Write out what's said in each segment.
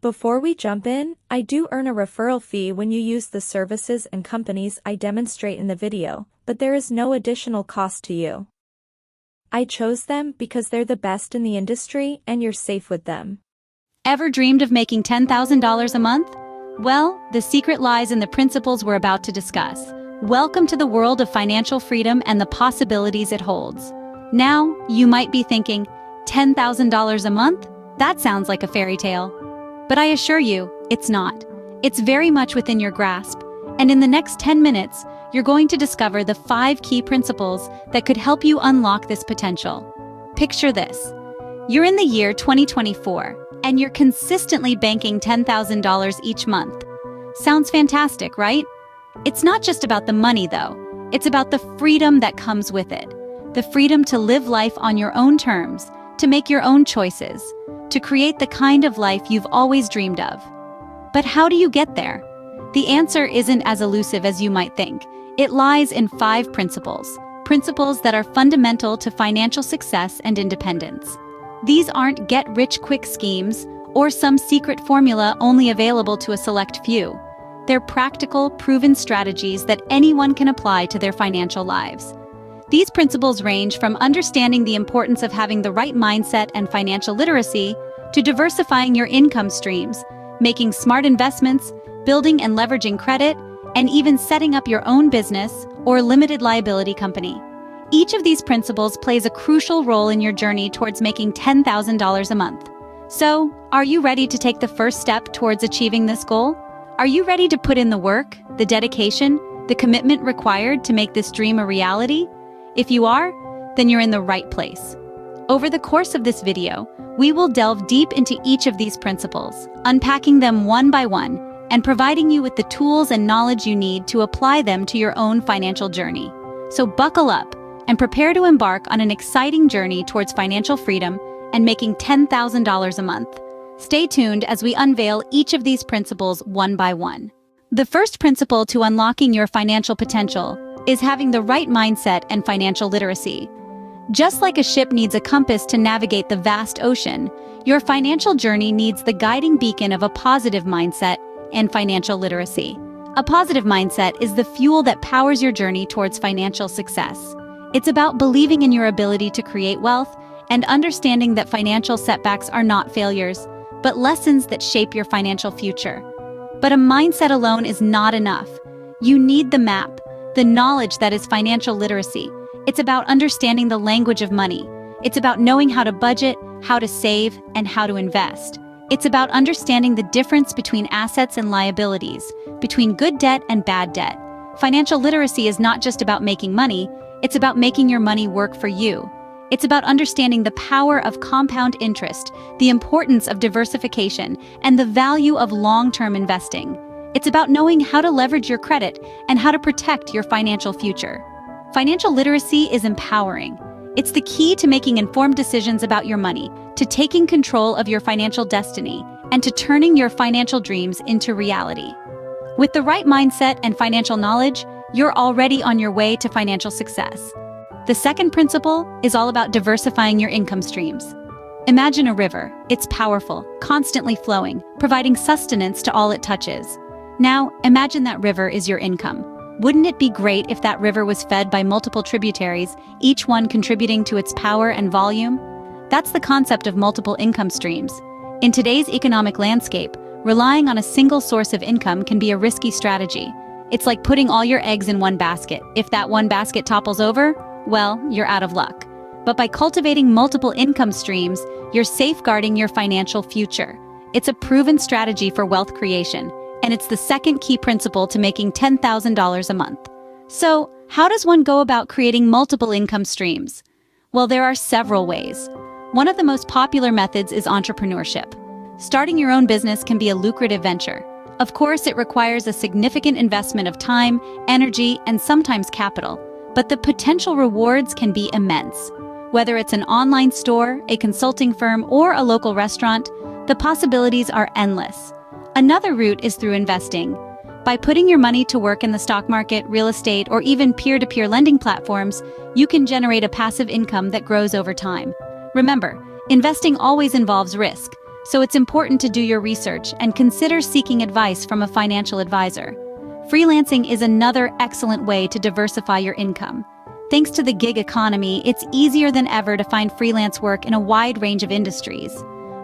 Before we jump in, I do earn a referral fee when you use the services and companies I demonstrate in the video, but there is no additional cost to you. I chose them because they're the best in the industry and you're safe with them. Ever dreamed of making $10,000 a month? Well, the secret lies in the principles we're about to discuss. Welcome to the world of financial freedom and the possibilities it holds. Now, you might be thinking, $10,000 a month? That sounds like a fairy tale. But I assure you, it's not. It's very much within your grasp, and in the next 10 minutes, you're going to discover the 5 key principles that could help you unlock this potential. Picture this. You're in the year 2024, and you're consistently banking $10,000 each month. Sounds fantastic, right? It's not just about the money, though. It's about the freedom that comes with it. The freedom to live life on your own terms, to make your own choices, to create the kind of life you've always dreamed of. But how do you get there? The answer isn't as elusive as you might think. It lies in 5 principles that are fundamental to financial success and independence. These aren't get-rich-quick schemes or some secret formula only available to a select few. They're practical, proven strategies that anyone can apply to their financial lives. These principles range from understanding the importance of having the right mindset and financial literacy to diversifying your income streams, making smart investments, building and leveraging credit, and even setting up your own business or limited liability company. Each of these principles plays a crucial role in your journey towards making $10,000 a month. So, are you ready to take the first step towards achieving this goal? Are you ready to put in the work, the dedication, the commitment required to make this dream a reality? If you are, then you're in the right place. Over the course of this video, we will delve deep into each of these principles, unpacking them one by one, and providing you with the tools and knowledge you need to apply them to your own financial journey. So buckle up and prepare to embark on an exciting journey towards financial freedom and making $10,000 a month. Stay tuned as we unveil each of these principles one by one. The first principle to unlocking your financial potential is having the right mindset and financial literacy. Just like a ship needs a compass to navigate the vast ocean, your financial journey needs the guiding beacon of a positive mindset and financial literacy. A positive mindset is the fuel that powers your journey towards financial success. It's about believing in your ability to create wealth and understanding that financial setbacks are not failures, but lessons that shape your financial future. But a mindset alone is not enough. You need the map, the knowledge that is financial literacy. It's about understanding the language of money. It's about knowing how to budget, how to save, and how to invest. It's about understanding the difference between assets and liabilities, between good debt and bad debt. Financial literacy is not just about making money, it's about making your money work for you. It's about understanding the power of compound interest, the importance of diversification, and the value of long-term investing. It's about knowing how to leverage your credit and how to protect your financial future. Financial literacy is empowering. It's the key to making informed decisions about your money, to taking control of your financial destiny, and to turning your financial dreams into reality. With the right mindset and financial knowledge, you're already on your way to financial success. The second principle is all about diversifying your income streams. Imagine a river. It's powerful, constantly flowing, providing sustenance to all it touches. Now, imagine that river is your income. Wouldn't it be great if that river was fed by multiple tributaries, each one contributing to its power and volume? That's the concept of multiple income streams. In today's economic landscape, relying on a single source of income can be a risky strategy. It's like putting all your eggs in one basket. If that one basket topples over, well, you're out of luck. But by cultivating multiple income streams, you're safeguarding your financial future. It's a proven strategy for wealth creation, and it's the second key principle to making $10,000 a month. So, how does one go about creating multiple income streams? Well, there are several ways. One of the most popular methods is entrepreneurship. Starting your own business can be a lucrative venture. Of course, it requires a significant investment of time, energy, and sometimes capital, but the potential rewards can be immense. Whether it's an online store, a consulting firm, or a local restaurant, the possibilities are endless. Another route is through investing. By putting your money to work in the stock market, real estate, or even peer-to-peer lending platforms, you can generate a passive income that grows over time. Remember, investing always involves risk, so it's important to do your research and consider seeking advice from a financial advisor. Freelancing is another excellent way to diversify your income. Thanks to the gig economy, it's easier than ever to find freelance work in a wide range of industries.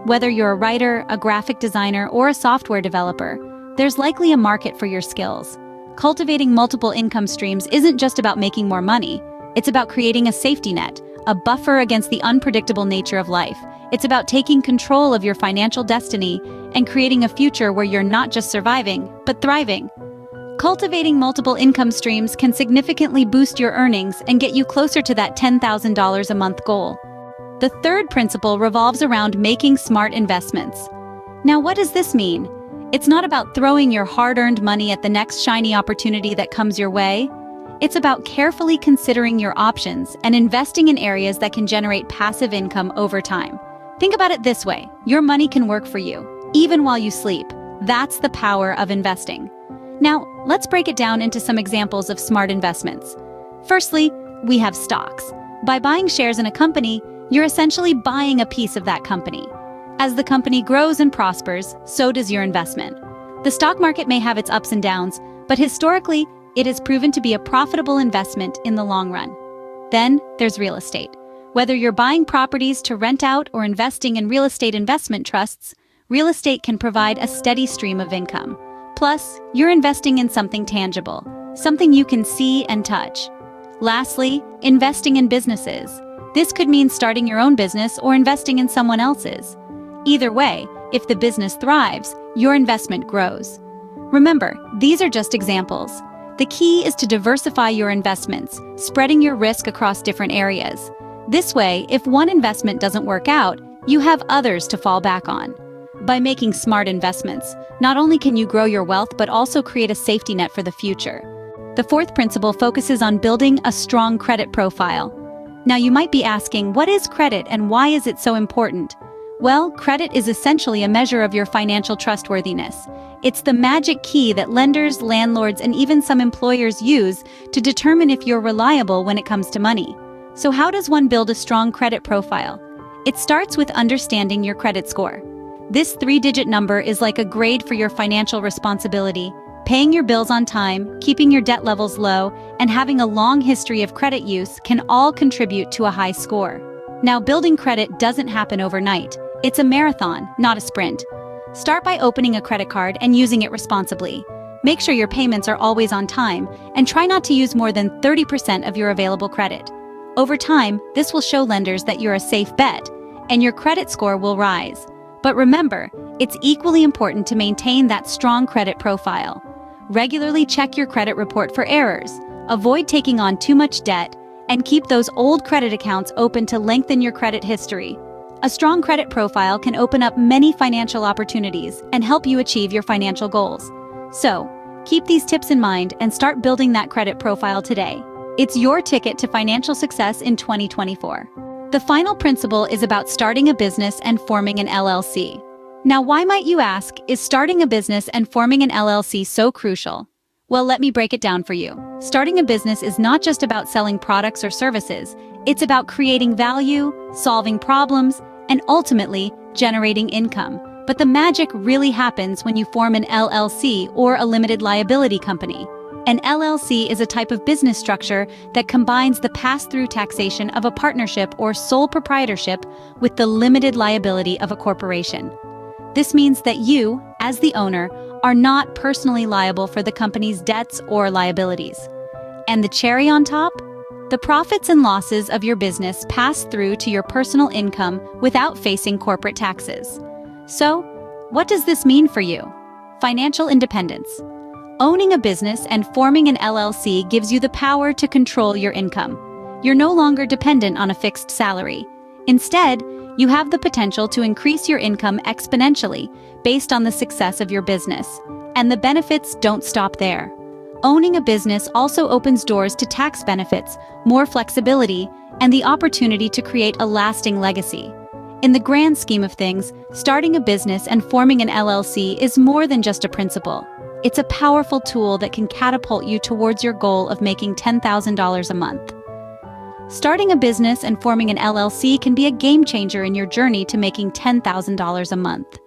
Whether you're a writer, a graphic designer, or a software developer, there's likely a market for your skills. Cultivating multiple income streams isn't just about making more money. It's about creating a safety net, a buffer against the unpredictable nature of life. It's about taking control of your financial destiny and creating a future where you're not just surviving, but thriving. Cultivating multiple income streams can significantly boost your earnings and get you closer to that $10,000 a month goal. The third principle revolves around making smart investments. Now, what does this mean? It's not about throwing your hard-earned money at the next shiny opportunity that comes your way. It's about carefully considering your options and investing in areas that can generate passive income over time. Think about it this way: your money can work for you, even while you sleep. That's the power of investing. Now, let's break it down into some examples of smart investments. Firstly, we have stocks. By buying shares in a company, you're essentially buying a piece of that company. As the company grows and prospers, so does your investment. The stock market may have its ups and downs, but historically, it has proven to be a profitable investment in the long run. Then, there's real estate. Whether you're buying properties to rent out or investing in real estate investment trusts, real estate can provide a steady stream of income. Plus, you're investing in something tangible, something you can see and touch. Lastly, investing in businesses. This could mean starting your own business or investing in someone else's. Either way, if the business thrives, your investment grows. Remember, these are just examples. The key is to diversify your investments, spreading your risk across different areas. This way, if one investment doesn't work out, you have others to fall back on. By making smart investments, not only can you grow your wealth but also create a safety net for the future. The fourth principle focuses on building a strong credit profile. Now you might be asking, what is credit and why is it so important? Well, credit is essentially a measure of your financial trustworthiness. It's the magic key that lenders, landlords, and even some employers use to determine if you're reliable when it comes to money. So how does one build a strong credit profile? It starts with understanding your credit score. This 3-digit number is like a grade for your financial responsibility. Paying your bills on time, keeping your debt levels low, and having a long history of credit use can all contribute to a high score. Now, building credit doesn't happen overnight. It's a marathon, not a sprint. Start by opening a credit card and using it responsibly. Make sure your payments are always on time, and try not to use more than 30% of your available credit. Over time, this will show lenders that you're a safe bet, and your credit score will rise. But remember, it's equally important to maintain that strong credit profile. Regularly check your credit report for errors, avoid taking on too much debt, and keep those old credit accounts open to lengthen your credit history. A strong credit profile can open up many financial opportunities and help you achieve your financial goals. So, keep these tips in mind and start building that credit profile today. It's your ticket to financial success in 2024. The final principle is about starting a business and forming an LLC. Now, why might you ask, is starting a business and forming an LLC so crucial? Well, let me break it down for you. Starting a business is not just about selling products or services. It's about creating value, solving problems, and ultimately generating income. But the magic really happens when you form an LLC or a limited liability company. An LLC is a type of business structure that combines the pass-through taxation of a partnership or sole proprietorship with the limited liability of a corporation. This means that you, as the owner, are not personally liable for the company's debts or liabilities. And the cherry on top? The profits and losses of your business pass through to your personal income without facing corporate taxes. So, what does this mean for you? Financial independence. Owning a business and forming an LLC gives you the power to control your income. You're no longer dependent on a fixed salary. Instead, you have the potential to increase your income exponentially based on the success of your business. And the benefits don't stop there. Owning a business also opens doors to tax benefits, more flexibility, and the opportunity to create a lasting legacy. In the grand scheme of things, starting a business and forming an LLC is more than just a principle. It's a powerful tool that can catapult you towards your goal of making $10,000 a month. Starting a business and forming an LLC can be a game changer in your journey to making $10,000 a month.